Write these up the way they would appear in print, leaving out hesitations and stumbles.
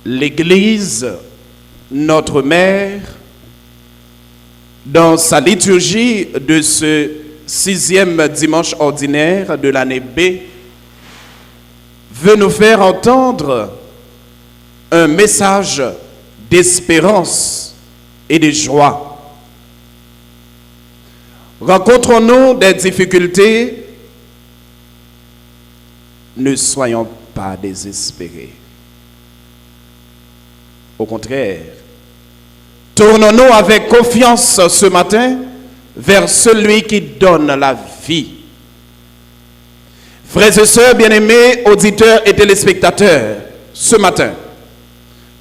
l'Église, notre mère, dans sa liturgie de ce 6e dimanche ordinaire de l'année B, veut nous faire entendre un message d'espérance et de joie. Rencontrons-nous des difficultés, ne soyons pas désespérés. Au contraire, tournons-nous avec confiance ce matin vers celui qui donne la vie. Frères et sœurs bien-aimés, auditeurs et téléspectateurs, ce matin,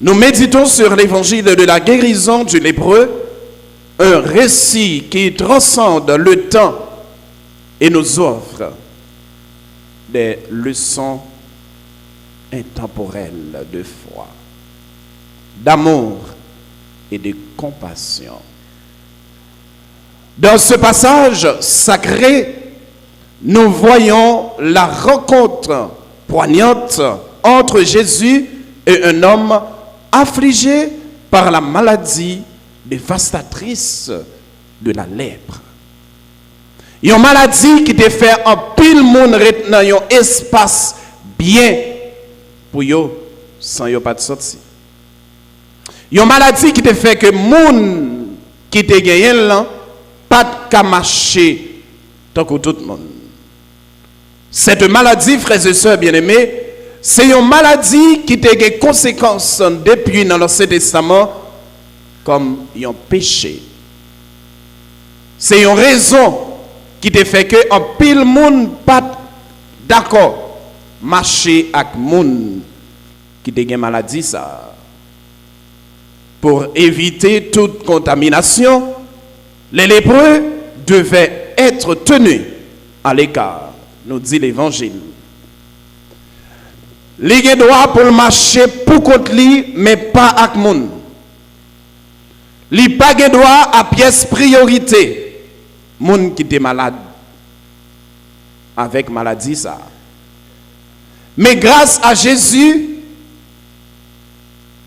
nous méditons sur l'évangile de la guérison du lépreux, un récit qui transcende le temps et nous offre des leçons intemporelles de foi, d'amour et de compassion. Dans ce passage sacré, nous voyons la rencontre poignante entre Jésus et un homme affligé par la maladie dévastatrice de la lèpre. Une maladie qui te fait un pile monde retenant un espace bien pour yo sans yo pas de sortie. Une maladie qui te fait que monde qui te gagné là pas de marcher tant que tout le monde. Cette maladie, frères et sœurs bien-aimés, c'est une maladie qui a des conséquences depuis dans l'Ancien Testament comme un péché. C'est une raison qui te fait que un pile monde pas d'accord marcher avec monde qui a des maladie ça. Pour éviter toute contamination, les lépreux devaient être tenus à l'écart, nous dit l'Évangile. Les gens doivent pour marcher pour contre lui, mais pas avec monde. Les pas droit à pièce priorité. Monde qui est malade avec maladie ça. Mais grâce à Jésus,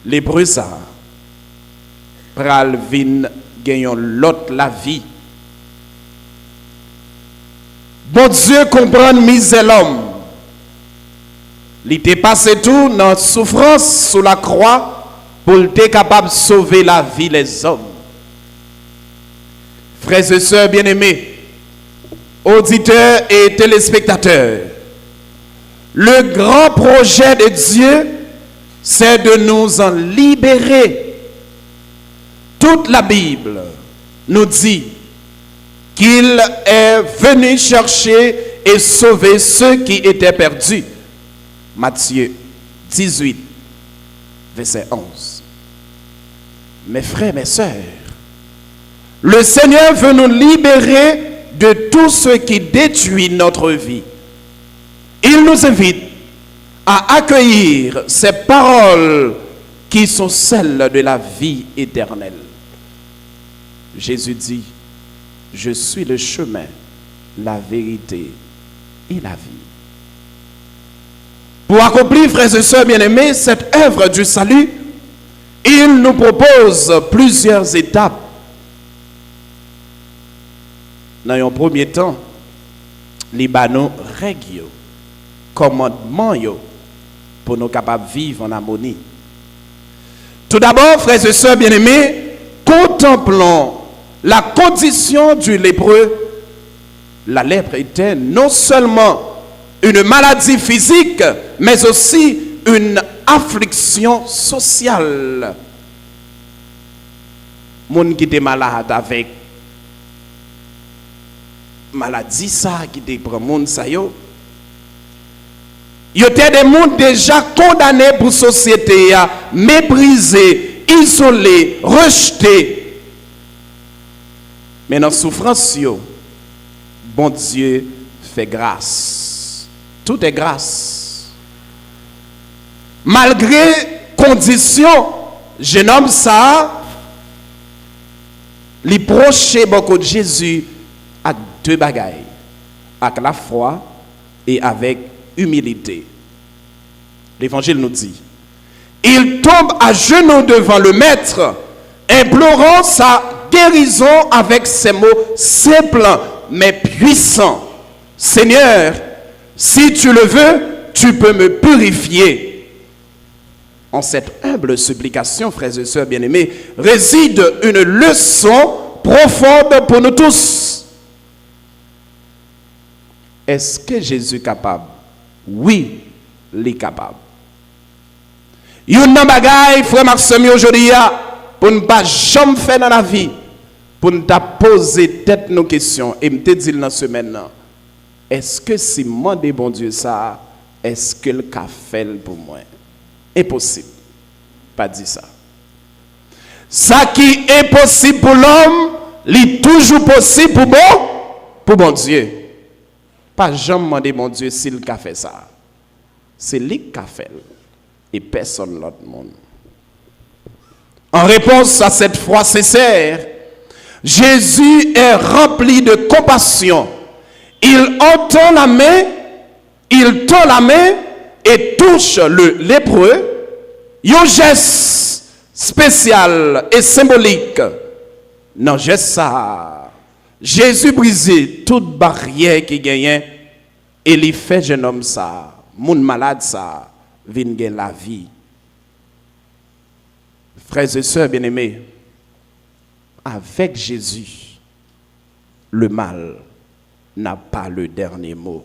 lépreux ça pral vin gagnons l'autre la vie. Bon Dieu comprend misère l'homme. Il était passé tout dans la souffrance sous la croix pour être capable de sauver la vie des hommes. Frères et sœurs bien-aimés, auditeurs et téléspectateurs, le grand projet de Dieu, c'est de nous en libérer. Toute la Bible nous dit qu'il est venu chercher et sauver ceux qui étaient perdus. Matthieu 18, verset 11. Mes frères, mes sœurs, le Seigneur veut nous libérer de tout ce qui détruit notre vie. Il nous invite à accueillir ces paroles qui sont celles de la vie éternelle. Jésus dit, je suis le chemin, la vérité et la vie. Pour accomplir, frères et sœurs bien-aimés, cette œuvre du salut, il nous propose plusieurs étapes. Dans un premier temps, les banos règles, commandements pour nous capables de vivre en harmonie. Tout d'abord, frères et sœurs bien-aimés, contemplons la condition du lépreux. La lèpre était non seulement une maladie physique, mais aussi une affliction sociale. Moun qui était malade avec maladie ça, qui était pour moun ça yo. Il y a des gens déjà condamnés pour la société, méprisés, isolés, rejetés. Mais dans la souffrance, bon Dieu fait grâce. Tout est grâce. Malgré conditions, jeune homme ça, il proche beaucoup de Jésus à deux bagailles, avec la foi et avec humilité. L'Évangile nous dit, il tombe à genoux devant le maître, implorant sa guérison avec ces mots simples mais puissants. Seigneur, si tu le veux, tu peux me purifier. En cette humble supplication, frères et sœurs bien-aimés, réside une leçon profonde pour nous tous. Est-ce que Jésus est capable? Oui, il est capable. Il y a un bagay, frère Maxime, aujourd'hui, pour ne pas jamais faire dans la vie, pour ne pas poser tête nos questions, et me dire dans ce semaine, est-ce que si moi de bon Dieu ça, est-ce que le cas fait pour moi? Impossible. Pas dit ça. Ça qui est possible pour l'homme, est toujours possible pour bon Dieu. Pas jamais demander bon Dieu s'il a fait ça. C'est lui qui a fait et personne l'autre monde. En réponse à cette foi sincère, Jésus est rempli de compassion. Il entend la main, il tend la main et touche le lépreux. Un geste spécial et symbolique. Non, geste ça. Jésus brisait toute barrière qui gagnait et il fait jeune homme ça, moun malade ça, vient gagner la vie. Frères et sœurs bien-aimés, avec Jésus, le mal n'a pas le dernier mot.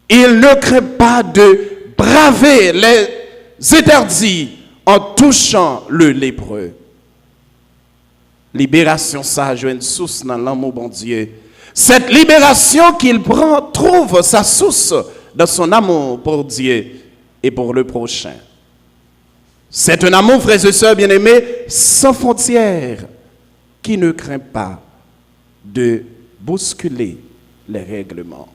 Il ne craint pas de braver les interdits en touchant le lépreux. Libération, ça a une source dans l'amour bon Dieu. Cette libération qu'il prend trouve sa source dans son amour pour Dieu et pour le prochain. C'est un amour, frères et sœurs bien-aimés, sans frontières, qui ne craint pas de bousculer les règlements.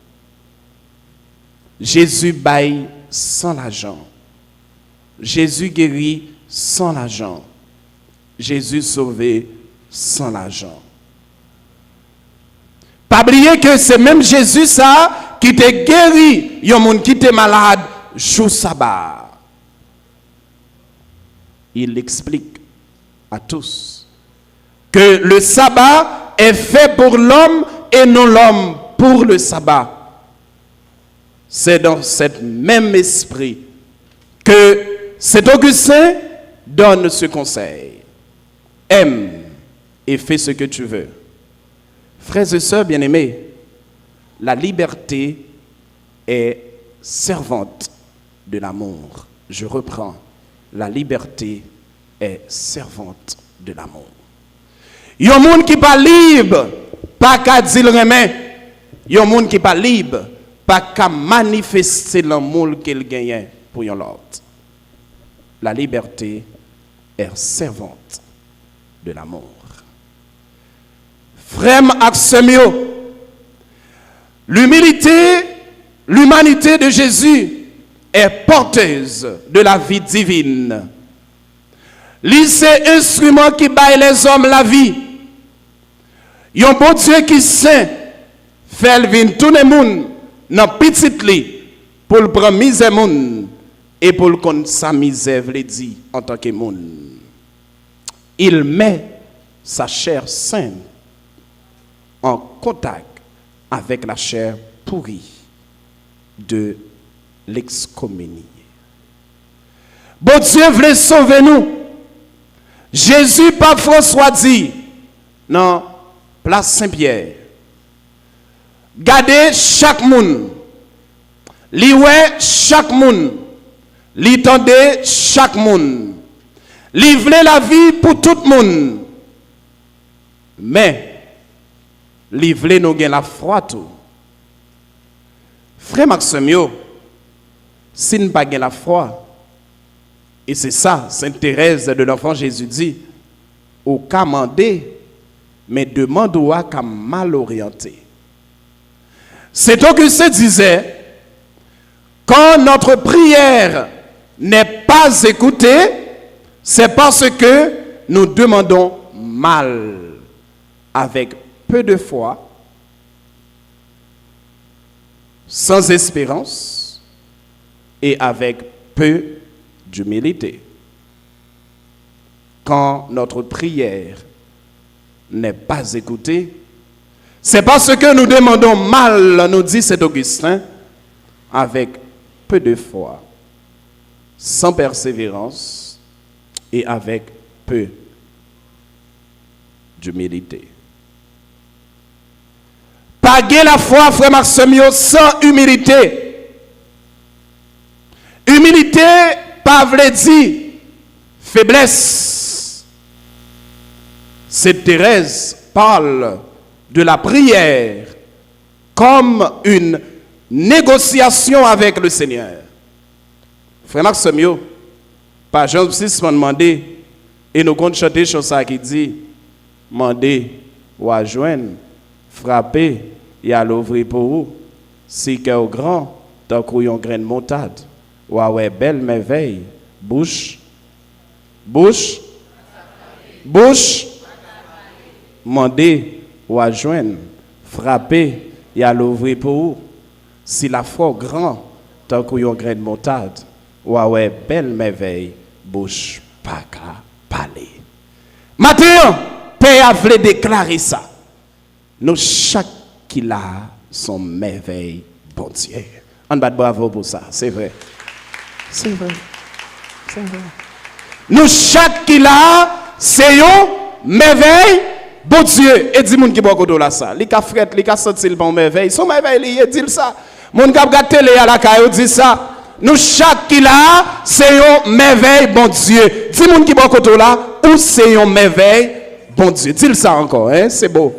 Jésus baille sans l'argent. Jésus guérit sans l'argent. Jésus sauvé sans l'argent. Pas oublier que c'est même Jésus ça qui t'a guéri, yon moun qui était malade jour sabbat. Il explique à tous que le sabbat est fait pour l'homme et non l'homme pour le sabbat. C'est dans cet même esprit que Saint Augustin donne ce conseil. Aime et fais ce que tu veux. Frères et sœurs bien-aimés, la liberté est servante de l'amour. Je reprends. La liberté est servante de l'amour. Il y a un monde qui n'est pas libre, pas qu'à dire le remède. Il y a un monde qui n'est pas libre, pas qu'à manifester l'amour qu'il gagne pour l'autre. La liberté est servante de l'amour. Frère Axemio, l'humanité de Jésus est porteuse de la vie divine. C'est instrument qui baille les hommes la vie. Il y a un bon Dieu qui saint, fait venir tout le monde dans petit lit pour le prendre misère monde et pour le connaître sa misère, le dit en tant que monde. Il met sa chair sainte en contact avec la chair pourrie de l'excommunié. Bon Dieu voulait sauver nous. Jésus, par François dit, non, place Saint-Pierre, gardez chaque monde, liwè chaque monde, li tendez chaque monde, livrez la vie pour tout le monde, mais livrez nous la foi tout. Frère Maxime, si nous n'avons pas la foi, et c'est ça, Sainte Thérèse de l'Enfant Jésus dit, au cas mandé, mais demande-ou à qu'à mal orienté. C'est donc que se disait, quand notre prière n'est pas écoutée, c'est parce que nous demandons mal, avec peu de foi, sans espérance et avec peu d'humilité. Quand notre prière n'est pas écoutée, c'est parce que nous demandons mal, nous dit Saint Augustin, avec peu de foi, sans persévérance et avec peu d'humilité. Paguer la foi, frère Maximio, sans humilité. Humilité, pas veut dire faiblesse. Sainte Thérèse parle de la prière comme une négociation avec le Seigneur. Frère Maximio, par Jean 6 m'a demandé, et nous comptons chanter sur ça qui dit, demandez ou à joindre, frapper et à l'ouvrir pour vous. Si cœur grand, tant qu'on grain de montade, ou à belle merveille, bouche, demandez ou à joindre, frapper et à l'ouvrir pour vous. Si la foi grand, tant qu'on grain de montade, ou à belle merveille, bouche, pas qu'à parler. Maintenant, Père a voulu déclarer ça. Nous, chaque qui a son merveille, bon Dieu. On bat bravo pour ça, c'est vrai. C'est vrai. C'est vrai. Nous, chaque qui a, c'est un merveille, bon Dieu. Et dis moun qui boit là ça. Li ka fret, li ka senti le bon merveille. Son merveille, il dit ça. Moun ka gade télé à la caillou dit ça. Nous, chaque qui a, c'est un merveille, bon Dieu. Dis moun qui boit là, ou c'est un merveille, bon Dieu. Dis ça encore, hein, c'est beau.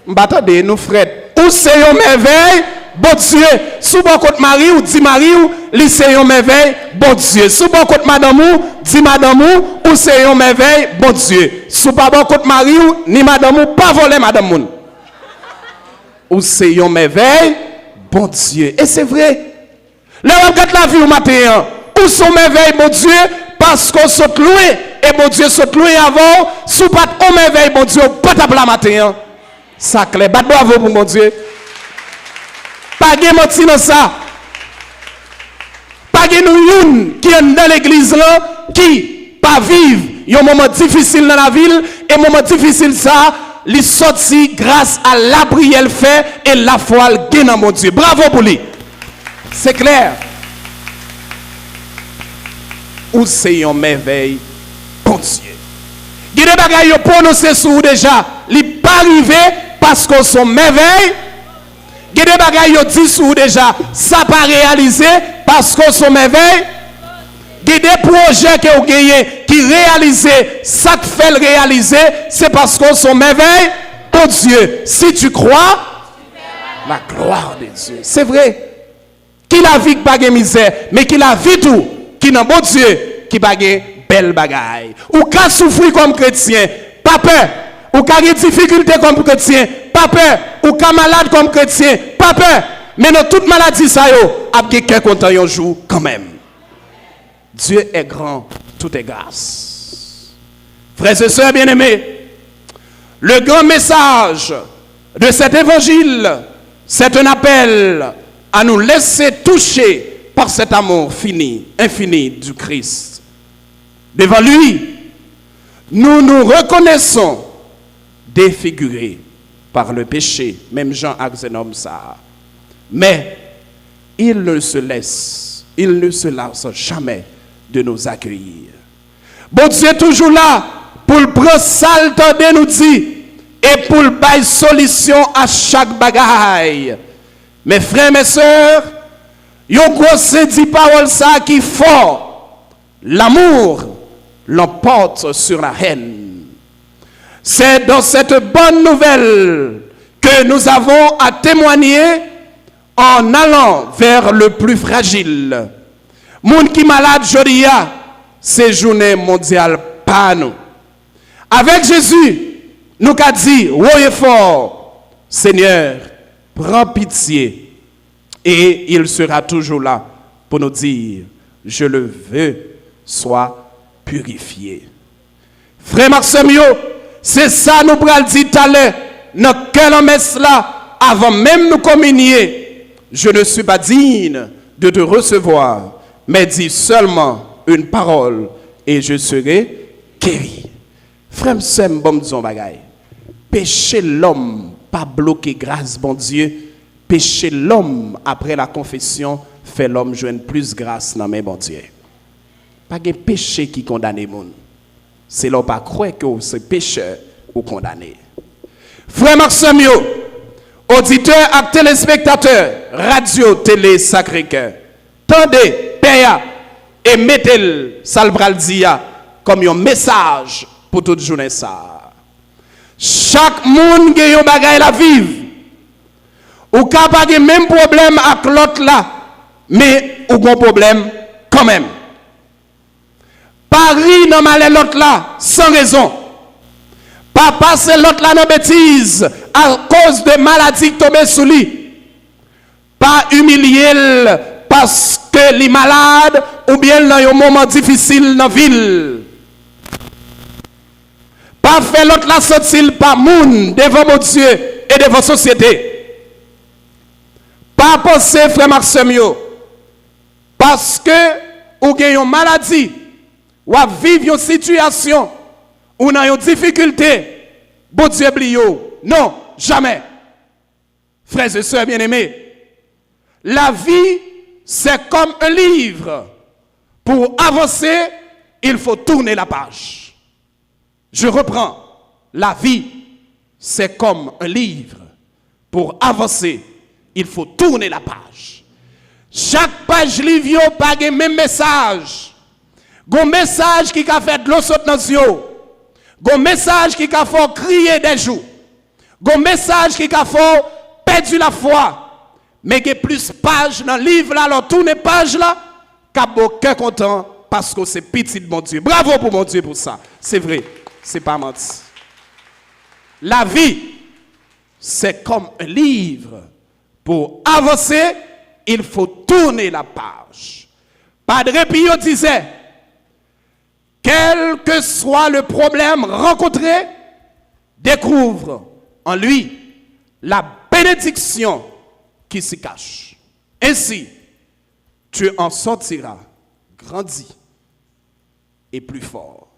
M'attendez, nous frères. Ou c'est un merveille, bon Dieu. Sous bon côté mari ou dit mari ou, li c'est un merveille, bon Dieu. Sous bon côté madame ou, dit madame ou c'est un merveille, bon Dieu. Sous pas bon côté mari ou, ni madame ou, pas voler madame moun. Ou c'est un merveille, bon Dieu. Et c'est vrai. Là, on regarde la vie au matin. Où sont merveilles, bon Dieu, parce qu'on saute loin. Et bon Dieu saute loin avant. Sous pas de merveille, bon Dieu, pas de la matin. Ça clair. Bat bravo pour mon Dieu. Pas de menti dans ça. Pas de nous qui est dans l'église là, qui pas vivre un moment difficile dans la ville. Et moment difficile ça, il sorti grâce à la prière fait et la foi gagne dans mon Dieu. Bravo pour lui. C'est clair. Ou c'est une merveille, bon Dieu. Il y a des bagailles qui prononcé sur déjà. Il n'est pas arrivé parce qu'on sont merveilles. Il y a des bagailles qui dit sur déjà. Ça pas réalisé parce qu'on sont merveilles. Il y a des projets que vous gagnez qui réalisent. Ça te fait le réaliser. C'est parce qu'on sont merveilles. Bon Dieu, si tu crois, la gloire de Dieu. C'est vrai. Qui la vie pas de misère, mais qui la vie tout, qui n'a bon Dieu, qui pas de belle bagaille. Ou qu'a souffrir comme chrétien, pas peur. Ou qu'a des difficultés comme chrétien, pas peur. Ou qu'a malade comme chrétien, pas peur. Mais dans toute maladie ça yo, a quelqu'un content un jour quand même. Dieu est grand, tout est grâce. Frères et sœurs bien-aimés, le grand message de cet évangile, c'est un appel à nous laisser toucher par cet amour infini du Christ. Devant lui, nous nous reconnaissons défigurés par le péché, même Jean a un homme ça. Mais il ne se lasse jamais de nous accueillir. Bon Dieu est toujours là pour le prendre sale temps de nous dire et pour le bailler solution à chaque bagaille. Mes frères, mes sœurs, yon grosse dit parole ça qui fort. L'amour l'emporte sur la haine. C'est dans cette bonne nouvelle que nous avons à témoigner en allant vers le plus fragile. Moun qui malade jodia, c'est journée mondiale pas nous. Avec Jésus, nous qu'a dit, voyez fort, Seigneur, prends pitié, et il sera toujours là pour nous dire, je le veux, sois purifié. Frère Maximio, c'est ça nous pral dit tout à l'heure, dans quel messe là, avant même nous communier, je ne suis pas digne de te recevoir, mais dis seulement une parole et je serai guéri. Frère, c'est bon disons bagaille. Péché l'homme, pas bloquer grâce, bon Dieu. Péché l'homme, après la confession, fait l'homme joindre plus grâce dans mes bon Dieu. Pas de péché qui condamne les gens. C'est là pas croire que c'est pécheur ou condamné. Frère Maxime, auditeurs et téléspectateurs, radio, télé, Sacré-Cœur, tendez, paya et mettez-le, salbraldia, comme un message pour toute journée ça. Chaque monde qui a un bagage la vivre. Ou ka pas de même problème avec l'autre là, mais ou bon problème quand même. Paris dans mal l'autre là sans raison. Pas passer l'autre là dans bêtise à cause de maladies qui tombent sous lui. Pas humilier parce que les malades ou bien dans un moment difficile dans la ville. Pas faire l'autre là sortir pas moun devant mon Dieu et devant la société. Pas penser, frère Maxime, parce que vous avez une maladie, ou vivre une situation, ou avez une difficulté, bon Dieu blio. Non, jamais. Frères et sœurs bien-aimés, la vie, c'est comme un livre. Pour avancer, il faut tourner la page. Je reprends. La vie, c'est comme un livre. Pour avancer, il faut tourner la page. Chaque page livre pas le même message. Un message qui a fait de l'eau saute dans les yeux. Un message qui a fait crier des jours. Un message qui a fait perdre la foi. Mais il y a plus de pages dans le livre là, alors tourner page là, qu'à aucun content parce que c'est petit de mon Dieu. Bravo pour mon Dieu pour ça. C'est vrai, c'est pas menti. La vie, c'est comme un livre. Pour avancer, il faut tourner la page. Padre Pio disait, quel que soit le problème rencontré, découvre en lui la bénédiction qui s'y cache. Ainsi, tu en sortiras grandi et plus fort.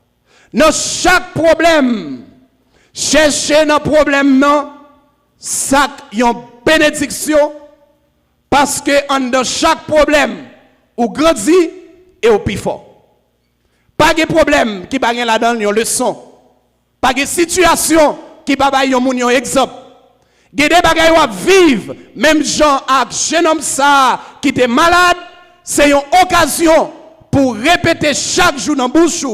Dans chaque problème, cherchez dans le problème, non, ça y a bénédiction parce que dans chaque problème ou grandit et au plus fort. Pas de problème qui va là-dedans une leçon. Pas de situation qui va ba yon exemple. Des bagay ou vivre même gens avec jeune homme ça qui était malade, c'est une occasion pour répéter chaque jour dans bouche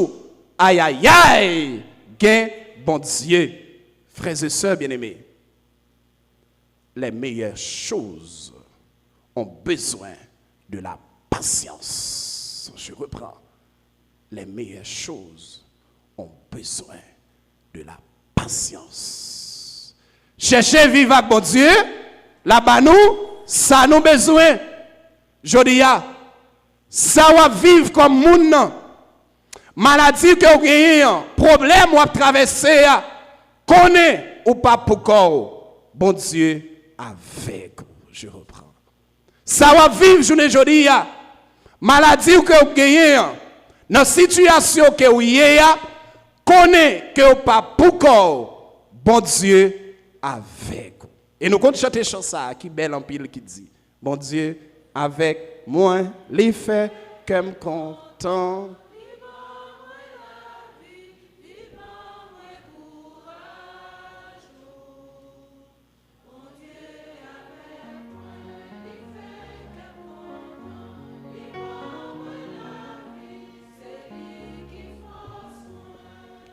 aïe aïe aïe, gain bon Dieu. Frères et sœurs bien-aimés, les meilleures choses ont besoin de la patience. Je reprends. Les meilleures choses ont besoin de la patience. Cherchez vivre avec bon Dieu, là-bas nous, ça nous besoin. Je dis, ça va vivre comme moun. Maladie que vous avez, problème ou à traverser, connaît ou pas pour corps. Bon Dieu, avec vous. Je reprends. Ça va vivre, je ne dis, maladie que vous avez, dans la situation que vous avez, connaît que vous pas pour corps. Bon Dieu, avec vous. Et nous comptons chanter chanson qui belle en pile qui dit, bon Dieu, avec moi, les faits que me content.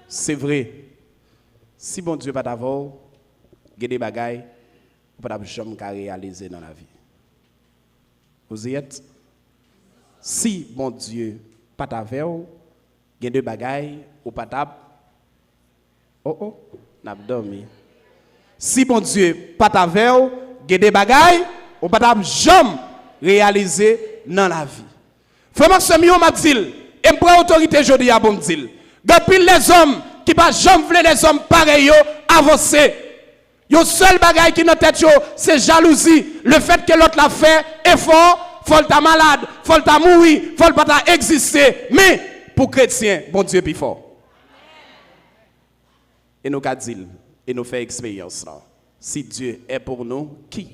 C'est vrai. Si bon Dieu pas d'avoir, il y a des bagailles que vous ne jamais réaliser dans la vie. Vous y êtes? Si bon Dieu pas d'avoir, il y a des bagailles que vous ne Oh, n'a dormi. Si bon Dieu pas d'avoir, il y a des bagailles que vous ne jamais réaliser dans la vie. Frère Maxime m'a dit, et me prend autorité aujourd'hui à bon dire. Depuis les hommes qui ne jamais voulu les hommes pareils avancer. Le seul bagage qui est dans tête, c'est jalousie. Le fait que l'autre l'a fait effort, faut ta malade, faut ta mourir, faut pas ta exister. Mais pour chrétien, bon Dieu plus fort. Et nous avons dit, et nous faisons expérience là. Si Dieu est pour nous, qui?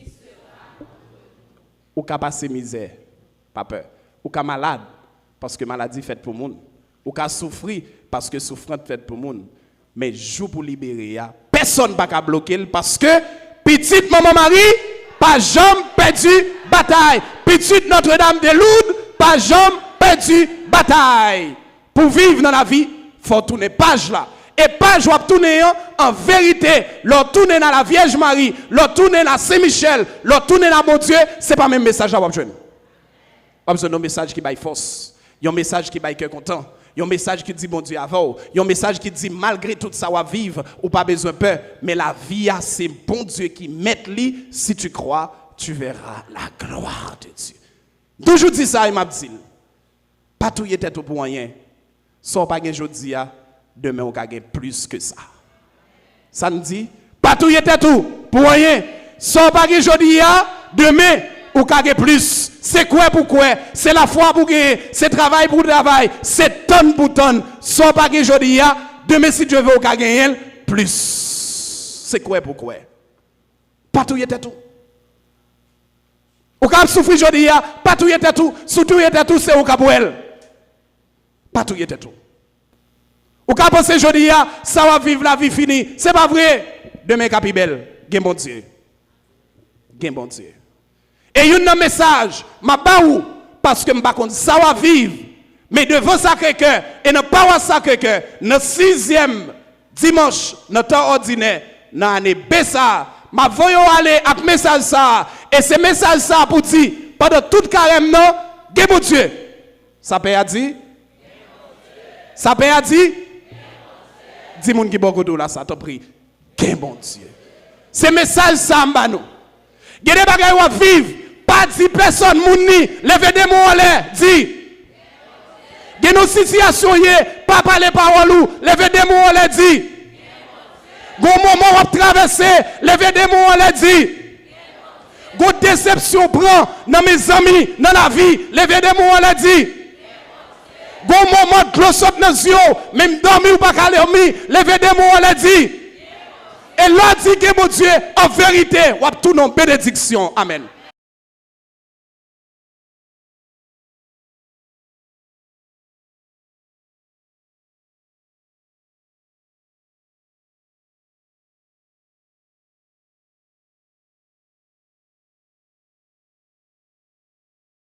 Ou qu'a passé misère, pas peur. Ou qu'a malade, parce que maladie faite pour le monde. Ou qu'a souffrir, parce que souffrance faite pour le monde. Mais jour pour libérer, personne ne peut bloquer parce que petite maman Marie, pas jamais perdu bataille. Petite Notre-Dame de Lourdes, pas jamais perdu bataille. Pour vivre dans la vie, il faut tourner page là. Et page va tourner en vérité. L'on tourner dans la Vierge Marie, l'on tourner dans Saint-Michel, l'on tourner dans mon Dieu, c'est pas le même message à vous jeune. Pas besoin d'un message qui baille force. Il y a un message qui baille cœur content. Il y a un message qui dit bon Dieu avant. Il y a un message qui dit malgré tout ça va vivre ou pas besoin de peur, mais la vie c'est bon Dieu qui met lui. Si tu crois, tu verras la gloire de Dieu. Toujours dit ça, il m'a dit. Pas tout y était tout pour rien. Sans pas gagner aujourd'hui, demain on gagne plus que ça. Ça nous dit pas tout y était tout pour rien. Sans pas gagner aujourd'hui, demain on gagne plus. C'est quoi pour quoi? C'est la foi pour gagner, c'est travail pour travail, c'est tonne pour tonne. Sans pas gagner aujourd'hui, demain si Dieu veut on gagne plus. C'est quoi pour quoi? Pas tout y était tout. Ou quand souffrir aujourd'hui, pas tout y était tout. Surtout y était tout, c'est au capouel. Pas tout y était tout. Ou quand penser aujourd'hui, ça va vivre la vie finie. C'est pas vrai. Demain, capibel, gen bon Dieu. Gen bon Dieu. Et il y a un message, ma baou, parce que ma ça va vivre. Mais devant Sacré-Cœur, et ne pas Sacré-Cœur, notre 6e dimanche, notre temps ordinaire, dans l'année Bessa, ma voyons aller avec message ça. Et ce message ça pour dire, pendant toute carême, non, gen bon Dieu. Ça peut a dit? Ça peut a dit? Dis moun qui beaucoup de là, ça t'en prie. Gen bon Dieu. Ce message ça m'a nous. Gen des bagages ou vivre, pas dit personne moun ni, levez des mots en l'air, dit. Gen nos situations yé, pas parler parole ou, levez des mots en l'air, dit. Gon moment ou traverser, levez des mots en l'air, dit. Gon déception prend dans mes amis, dans la vie, levez des mots en l'air, dit. Gon moment de closop dans les yeux, même dormir ou pas qu'à dormir, levez des mots, on l'a dit. Et là dit que mon Dieu, en vérité, ou a tout non bénédiction. Amen.